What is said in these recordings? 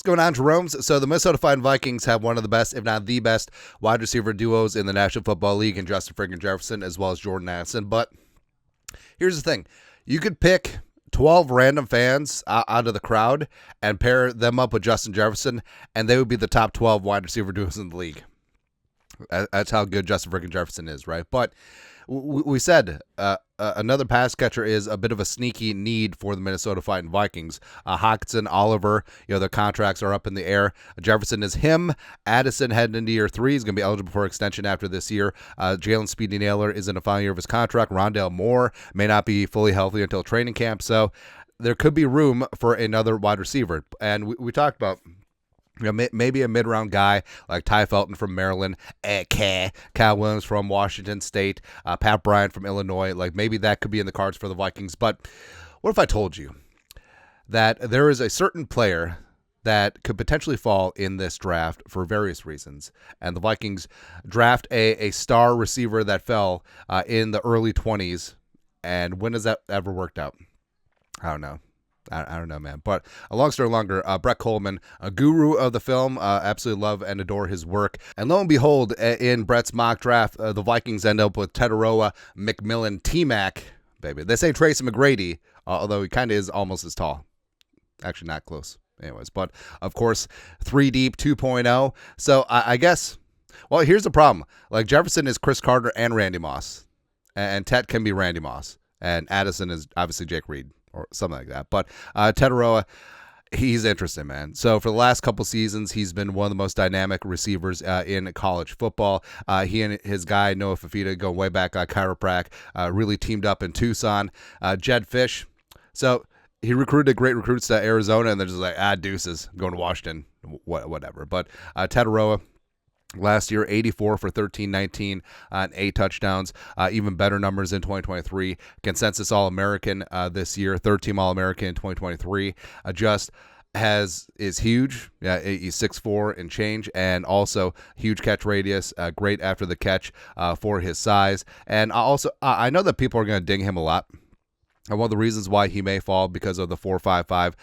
going on, Jerome's? So the Minnesota Vikings have one of the best, if not the best, wide receiver duos in the National Football League in Justin freaking Jefferson as well as Jordan Addison. But here's the thing. You could pick 12 random fans out of the crowd and pair them up with Justin Jefferson, and they would be the top 12 wide receiver duos in the league. That's how good Justin freaking Jefferson is, right? But we said another pass catcher is a bit of a sneaky need for the Minnesota Vikings. Hockenson, Oliver, their contracts are up in the air. Jefferson is him. Addison heading into year 3. He's going to be eligible for extension after this year. Jalen Speedy Naylor is in the final year of his contract. Rondale Moore may not be fully healthy until training camp. So there could be room for another wide receiver. And we talked about maybe a mid-round guy like Ty Felton from Maryland, Cal Williams from Washington State, Pat Bryant from Illinois. Like maybe that could be in the cards for the Vikings. But what if I told you that there is a certain player that could potentially fall in this draft for various reasons, and the Vikings draft a star receiver that fell in the early 20s, and when has that ever worked out? I don't know. I don't know, man. But a long story longer, Brett Coleman, a guru of the film, absolutely love and adore his work. And lo and behold, in Brett's mock draft, the Vikings end up with Tetairoa McMillan, T-Mac, baby. They say Tracy McGrady, although he kind of is almost as tall. Actually, not close. Anyways, but of course, 3 deep 2.0. So I guess, well, here's the problem. Like Jefferson is Chris Carter and Randy Moss, and Tet can be Randy Moss, and Addison is obviously Jake Reed, or something like that. But Tetairoa, he's interesting, man. So for the last couple seasons, he's been one of the most dynamic receivers in college football. He and his guy, Noah Fafita, go way back, chiroprac, really teamed up in Tucson. Jed Fish. So he recruited great recruits to Arizona, and they're just like, deuces, I'm going to Washington, whatever. But Tetairoa, last year, 84 for 13-19 and 8 touchdowns. Even better numbers in 2023. Consensus All-American this year. Third-team All-American in 2023. Is huge. Yeah, he's 6'4" and change, and also huge catch radius. Great after the catch for his size. And also, I know that people are going to ding him a lot. And one of the reasons why he may fall because of the 4.55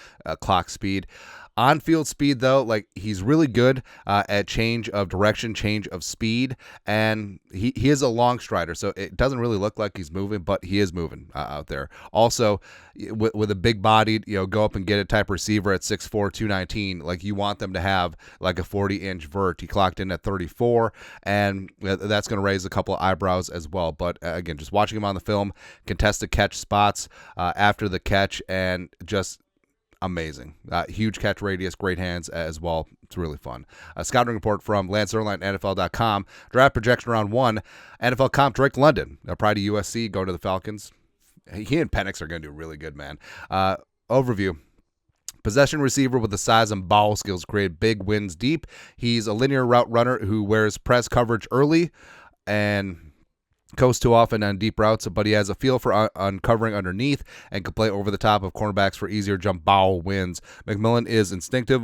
clock speed. On-field speed, though, like he's really good at change of direction, change of speed, and he is a long strider, so it doesn't really look like he's moving, but he is moving out there. Also, with a big-bodied, go up and get it type receiver at 6'4", 219, like you want them to have like a 40-inch vert. He clocked in at 34, and that's going to raise a couple of eyebrows as well. But again, just watching him on the film, contested catch spots after the catch, and just amazing. Huge catch radius, great hands as well. It's really fun. A scouting report from Lance Erline, NFL.com. Draft projection round 1. NFL comp Drake London. Prior to USC, go to the Falcons. He and Penix are going to do really good, man. Overview. Possession receiver with the size and ball skills create big wins deep. He's a linear route runner who wears press coverage early and coast too often on deep routes, but he has a feel for uncovering underneath and can play over the top of cornerbacks for easier jump ball wins. McMillan is instinctive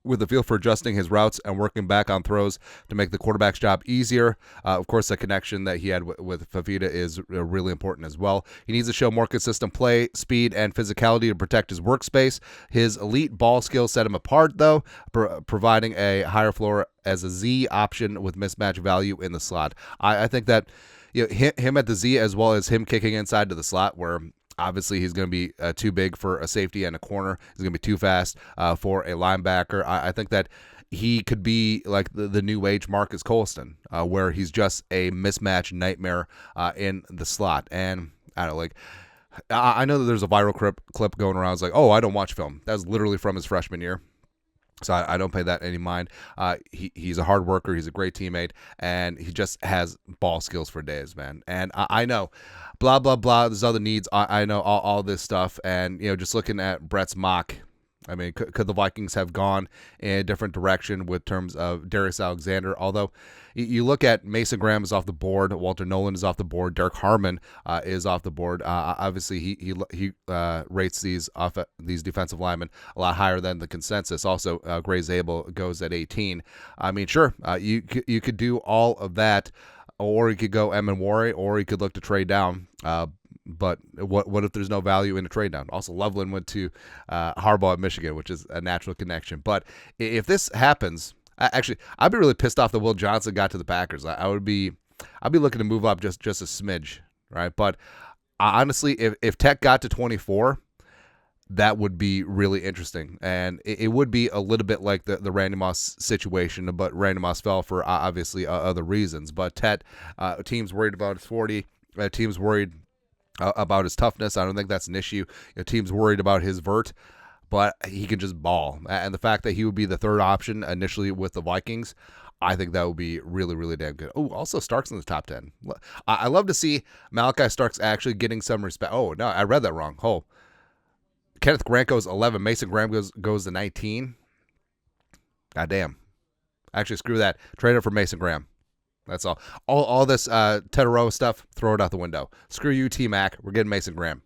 with a feel for adjusting his routes and working back on throws to make the quarterback's job easier. Of course, the connection that he had with Fafita is really important as well. He needs to show more consistent play, speed, and physicality to protect his workspace. His elite ball skills set him apart, though, providing a higher floor as a Z option with mismatch value in the slot. I think that him at the Z as well as him kicking inside to the slot where obviously he's going to be too big for a safety and a corner. He's going to be too fast for a linebacker. I think that he could be like the new age Marcus Colston where he's just a mismatch nightmare in the slot. And I don't know, I know that there's a viral clip going around. It's like, I don't watch film. That's literally from his freshman year. So I don't pay that any mind. He's a hard worker. He's a great teammate, and he just has ball skills for days, man. And I know, blah, blah, blah, there's other needs. I know all this stuff. And, just looking at Brett's mock, I mean, could the Vikings have gone in a different direction with terms of Darius Alexander? Although you look at Mason Graham is off the board, Walter Nolan is off the board, Derek Harmon is off the board. Obviously, he rates these defensive linemen a lot higher than the consensus. Also, Gray Zabel goes at 18. I mean, sure, you could do all of that, or you could go Emin Wari, or you could look to trade down. But what if there's no value in a trade down? Also, Loveland went to Harbaugh at Michigan, which is a natural connection. But if this happens, actually, I'd be really pissed off that Will Johnson got to the Packers. I'd be looking to move up just a smidge, right? But honestly, if Tech got to 24, that would be really interesting. And it would be a little bit like the Randy Moss situation, but Randy Moss fell for obviously other reasons. But Tech, teams worried about his 40, teams worried about his toughness. I don't think that's an issue. Teams worried about his vert, but he can just ball. And the fact that he would be the third option initially with the Vikings, I think that would be really, really damn good. Oh, also Starks in the top 10. I love to see Malachi Starks actually getting some respect. Oh, no, I read that wrong. Oh, Kenneth Grant goes 11. Mason Graham goes to 19. God damn. Actually, screw that. Trade it for Mason Graham. That's all. All this Tetairoa stuff, throw it out the window. Screw you, T-Mac. We're getting Mason Graham.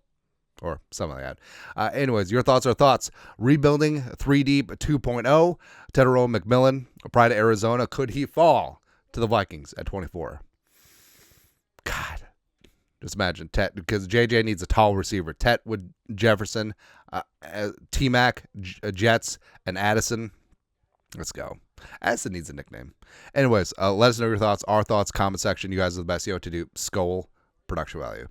Or something like that. Anyways, your thoughts are thoughts. Rebuilding 3 deep 2.0. Tetairoa McMillan, Pride of Arizona. Could he fall to the Vikings at 24? God. Just imagine Tet, because JJ needs a tall receiver. Tet with Jefferson, T-Mac, Jets, and Addison. Let's go. Addison needs a nickname. Anyways, let us know your thoughts, our thoughts, comment section. You guys are the best. You know what to do. Skol, production value.